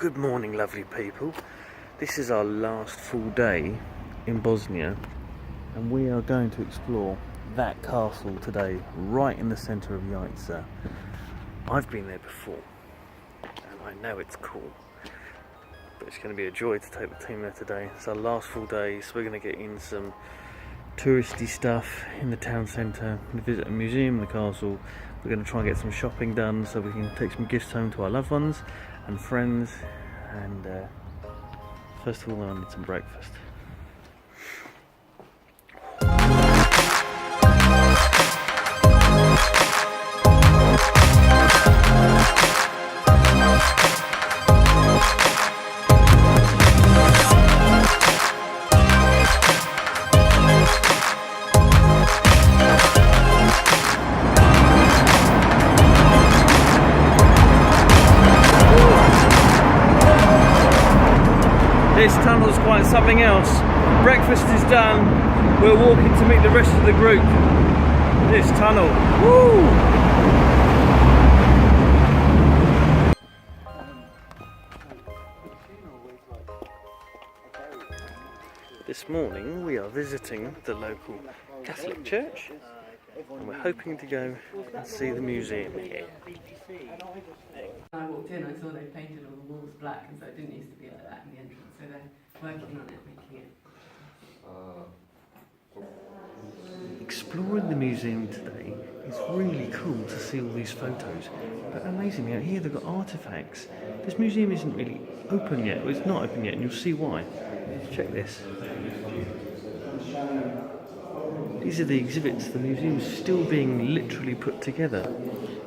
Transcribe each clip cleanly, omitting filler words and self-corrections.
Good morning, lovely people. This is our last full day in Bosnia, and we are going to explore that castle today, right in the centre of Jajce. I've been there before, and I know it's cool, but it's going to be a joy to take the team there today. It's our last full day, so we're going to get in some touristy stuff in the town centre, visit a museum, the castle. We're going to try and get some shopping done so we can take some gifts home to our loved ones and friends. And first of all, I need some breakfast. This tunnel's quite something else. Breakfast is done. We're walking to meet the rest of the group. This tunnel. Woo! This morning we are visiting the local Catholic church, and we're hoping to go and see the museum here. When I walked in, I saw they painted all the walls black, and so it didn't used to be like that in the entrance. So they're working on it, making it. Exploring the museum today is really cool to see all these photos. But amazingly, out here they've got artefacts. This museum isn't really open yet. Well, it's not open yet, and you'll see why. Check this. These are the exhibits. The museum's still being literally put together.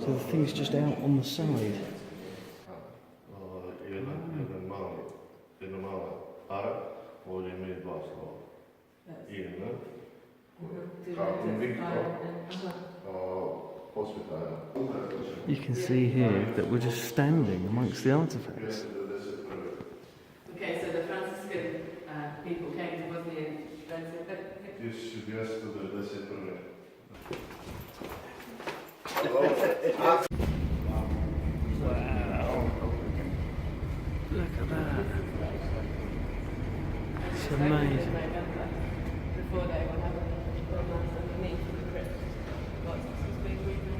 So the thing's just out on the side. You can see here that we're just standing amongst the artefacts. Okay, so the Franciscan people came to Bosnia in 1931. Wow. Look at that. It's amazing. Before they were having a mass underneath the crypt. Lots of big movement.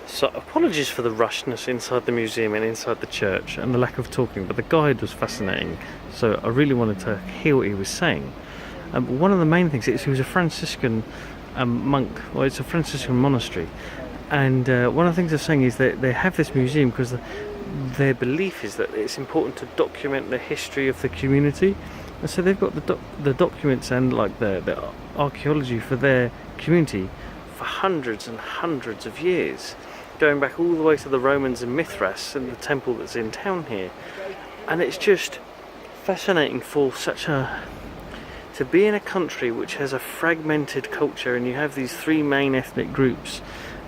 So apologies for the rushness inside the museum and inside the church and the lack of talking, but the guide was fascinating, so I really wanted to hear what he was saying. One of the main things is he was a Franciscan monk, or it's a Franciscan monastery, and one of the things they're saying is that they have this museum because their belief is that it's important to document the history of the community, and so they've got the documents and like the archaeology for their community for hundreds and hundreds of years, going back all the way to the Romans and Mithras and the temple that's in town here. And it's just fascinating for to be in a country which has a fragmented culture, and you have these three main ethnic groups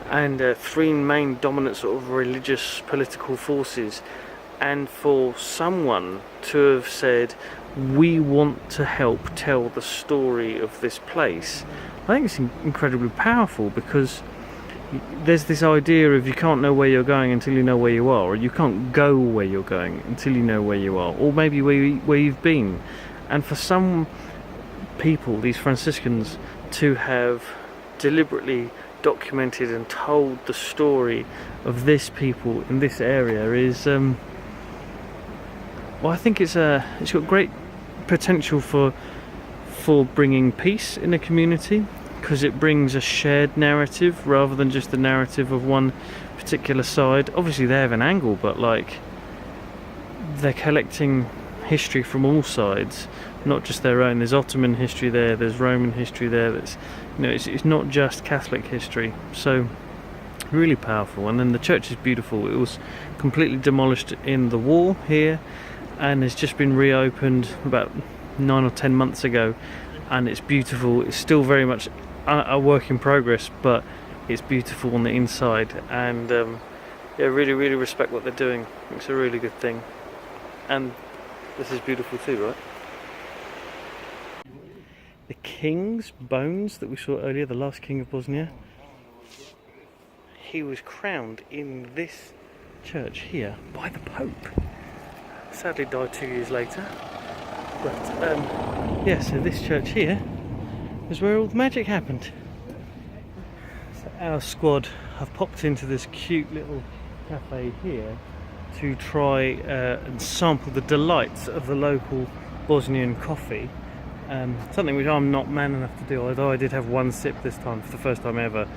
and three main dominant sort of religious political forces, and for someone to have said, we want to help tell the story of this place. I think it's incredibly powerful, because there's this idea of you can't know where you're going until you know where you are, or you can't go where you're going until you know where you are, or maybe where you've been. And for some people, these Franciscans, to have deliberately documented and told the story of this people in this area is, well, I think it's got great potential for bringing peace in a community, because it brings a shared narrative rather than just the narrative of one particular side. Obviously they have an angle, but like they're collecting history from all sides, not just their own. There's Ottoman history there, there's Roman history there, that's, it's not just Catholic history. So really powerful. And then the church is beautiful. It was completely demolished in the war here and has just been reopened about 9 or 10 months ago, and it's beautiful. It's still very much a work in progress, but it's beautiful on the inside, and yeah, really respect what they're doing. It's a really good thing. And This is beautiful too, right? The king's bones that we saw earlier, the last king of Bosnia, he was crowned in this church here by the Pope. Sadly died 2 years later. But yeah, so this church here is where all the magic happened. So our squad have popped into this cute little cafe here to try and sample the delights of the local Bosnian coffee. Something which I'm not man enough to do, although I did have one sip this time for the first time ever.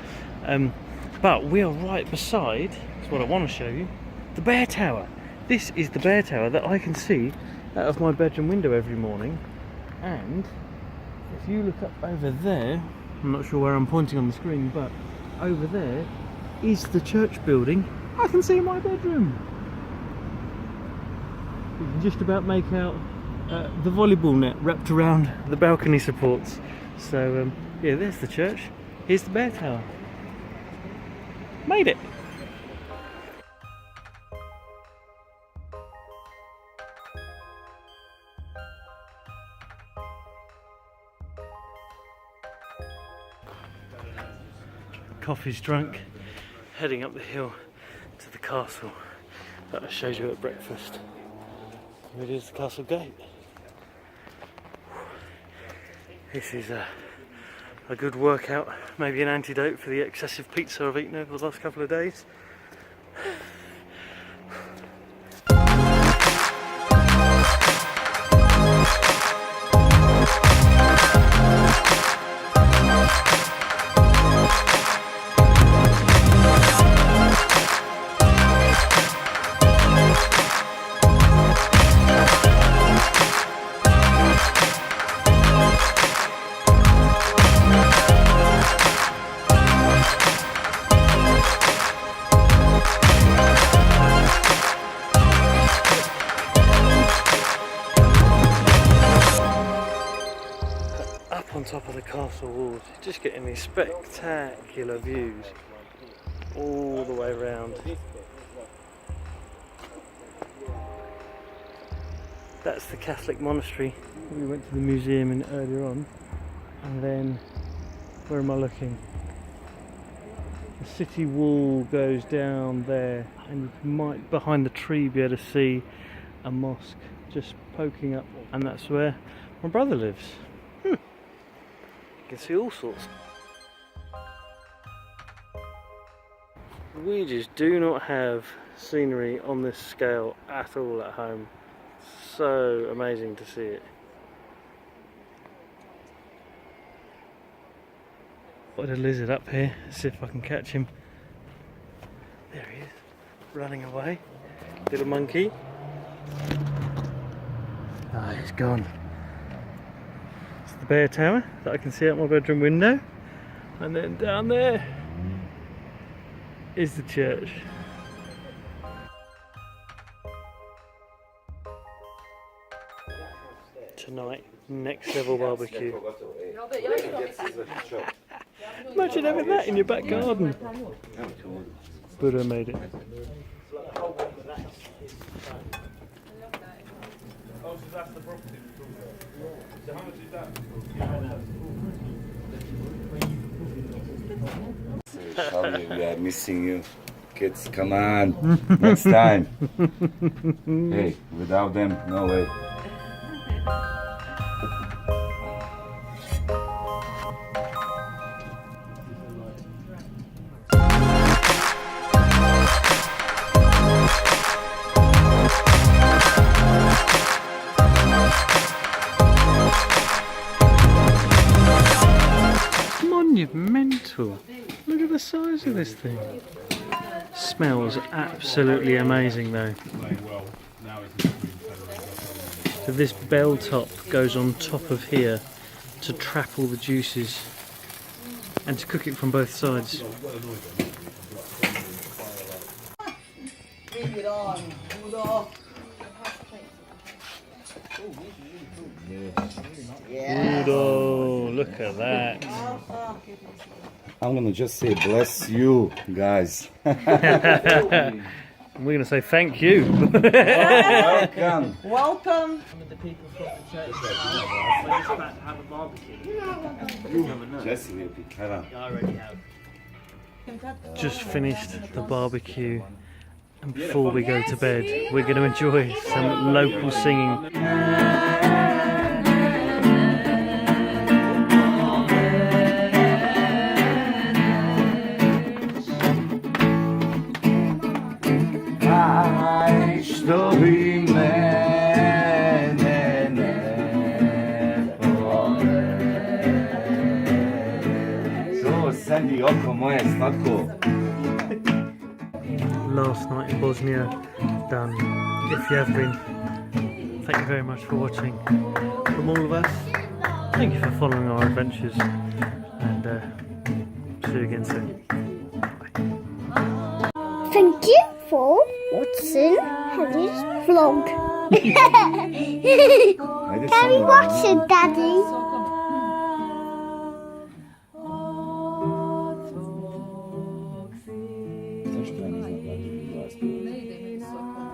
But we are right beside, that's what I want to show you, the Bear Tower. This is the Bear Tower that I can see out of my bedroom window every morning. And if you look up over there, I'm not sure where I'm pointing on the screen, but over there is the church building I can see in my bedroom. You can just about make out the volleyball net wrapped around the balcony supports. So yeah, there's the church, here's the Bear Tower. Made it! Coffee's drunk, heading up the hill to the castle that I showed you at breakfast. Here it is, the castle gate. This is a good workout, maybe an antidote for the excessive pizza I've eaten over the last couple of days. On top of the castle walls, just getting these spectacular views all the way around. That's the Catholic monastery we went to the museum in earlier on. And then, where am I looking? The city wall goes down there, and you might behind the tree be able to see a mosque just poking up, and that's where my brother lives. You can see all sorts. We just do not have scenery on this scale at all at home. So amazing to see it. Got a lizard up here, let's see if I can catch him. There he is, running away. Little monkey. Ah, he's gone. The Bear Tower that I can see out my bedroom window, and then down there is the church. Tonight, next level barbecue. Imagine having that in your back garden. But I made it. Sorry, we are missing you. Kids, come on. Next time. Hey, without them, no way. Monumental. Look at the size of this thing. Smells absolutely amazing though. So this bell top goes on top of here to trap all the juices and to cook it from both sides. Udo, look at that. I'm gonna just say bless you guys. And we're going to say thank you. Welcome. Welcome. Some of the people from the church we're just about to have a barbecue. Jajce will be Kara. I already have. Just finished the barbecue, and before we go to bed, we're going to enjoy some local singing. Sandy, oko moje slatko. Last night in Bosnia done. If you have been, thank you very much for watching. From all of us, thank you for following our adventures, and see you again soon. Thank you for watching Harry's vlog. Can we watch it, Daddy? Zašto ja ne znam da li bi vas bilo?